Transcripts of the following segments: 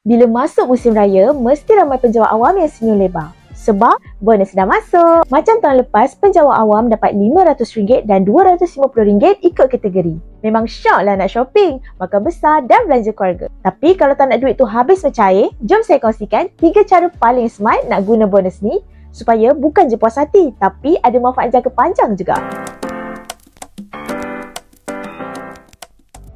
Bila masuk musim raya, mesti ramai penjawat awam yang senyum lebar. Sebab bonus dah masuk. Macam tahun lepas, penjawat awam dapat RM500 dan RM250 ikut kategori. Memang syok lah nak shopping, makan besar dan belanja keluarga. Tapi kalau tak nak duit tu habis macam air, jom saya kongsikan 3 cara paling smart nak guna bonus ni supaya bukan je puas hati, tapi ada manfaat jangka panjang juga.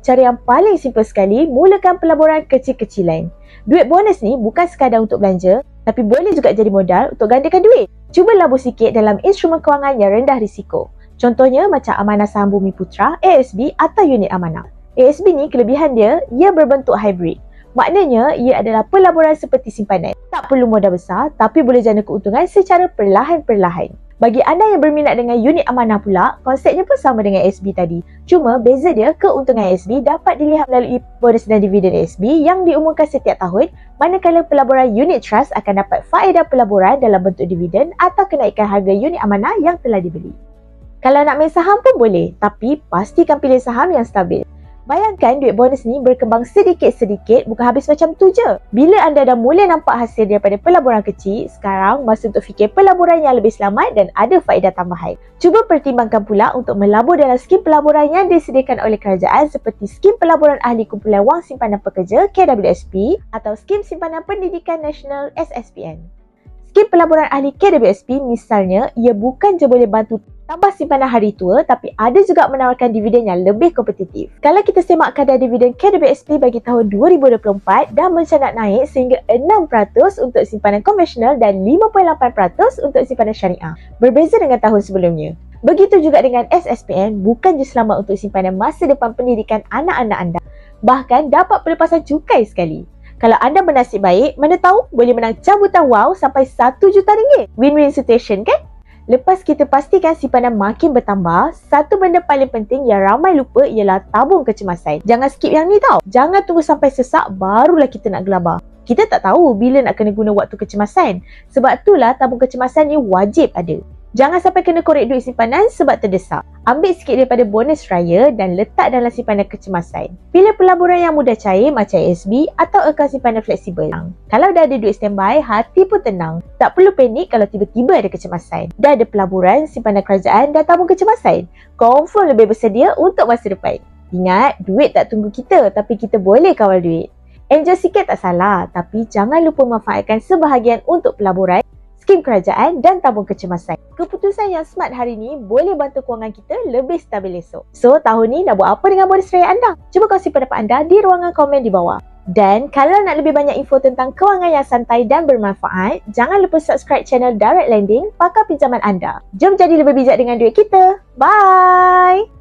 Cara yang paling simple sekali, mulakan pelaburan kecil-kecilan. Duit bonus ni bukan sekadar untuk belanja, tapi boleh juga jadi modal untuk gandakan duit. Cuba labur sikit dalam instrumen kewangan yang rendah risiko. Contohnya macam Amanah Saham Bumi Putra, ASB atau unit amanah. ASB ni kelebihan dia, ia berbentuk hybrid. Maknanya, ia adalah pelaburan seperti simpanan. Tak perlu modal besar, tapi boleh jana keuntungan secara perlahan-perlahan. Bagi anda yang berminat dengan unit amanah pula, konsepnya pun sama dengan ASB tadi. Cuma beza dia, keuntungan ASB dapat dilihat melalui bonus dan dividen ASB yang diumumkan setiap tahun, manakala pelaburan unit trust akan dapat faedah pelaburan dalam bentuk dividen atau kenaikan harga unit amanah yang telah dibeli. Kalau nak main saham pun boleh, tapi pastikan pilih saham yang stabil. Bayangkan duit bonus ni berkembang sedikit-sedikit, bukan habis macam tu je. Bila anda dah mula nampak hasil daripada pelaburan kecil, sekarang masa untuk fikir pelaburan yang lebih selamat dan ada faedah tambahan. Cuba pertimbangkan pula untuk melabur dalam skim pelaburan yang disediakan oleh kerajaan seperti skim pelaburan ahli kumpulan wang simpanan pekerja KWSP atau skim simpanan pendidikan nasional SSPN. Skim pelaburan ahli KWSP misalnya, ia bukan je boleh bantu tambah simpanan hari tua, tapi ada juga menawarkan dividen yang lebih kompetitif. Kalau kita semak kadar dividen KWSP bagi tahun 2024 dah mencatat naik sehingga 6% untuk simpanan konvensional dan 5.8% untuk simpanan syariah. Berbeza dengan tahun sebelumnya. Begitu juga dengan SSPN, bukan je selamat untuk simpanan masa depan pendidikan anak-anak anda. Bahkan dapat pelepasan cukai sekali. Kalau anda bernasib baik, mana tahu boleh menang cabutan wow sampai RM1 juta. Win-win situation kan? Lepas kita pastikan simpanan makin bertambah, satu benda paling penting yang ramai lupa ialah tabung kecemasan. Jangan skip yang ni tau. Jangan tunggu sampai sesak barulah kita nak gelabah. Kita tak tahu bila nak kena guna waktu kecemasan. Sebab itulah tabung kecemasan ni wajib ada. Jangan sampai kena korek duit simpanan sebab terdesak. Ambil sikit daripada bonus raya dan letak dalam simpanan kecemasan. Pilih pelaburan yang mudah cair macam ASB atau akaun simpanan fleksibel. Kalau dah ada duit standby, hati pun tenang. Tak perlu panik kalau tiba-tiba ada kecemasan. Dah ada pelaburan, simpanan kerajaan dan tabung kecemasan. Confirm lebih bersedia untuk masa depan. Ingat, duit tak tunggu kita, tapi kita boleh kawal duit. Enjoy sikit tak salah, tapi jangan lupa manfaatkan sebahagian untuk pelaburan, skim kerajaan dan tabung kecemasan. Keputusan yang smart hari ni boleh bantu kewangan kita lebih stabil esok. So, tahun ni nak buat apa dengan bonus raya anda? Cuba kongsi pendapat anda di ruangan komen di bawah. Dan kalau nak lebih banyak info tentang kewangan yang santai dan bermanfaat, jangan lupa subscribe channel Direct Lending, pakar pinjaman anda. Jom jadi lebih bijak dengan duit kita. Bye!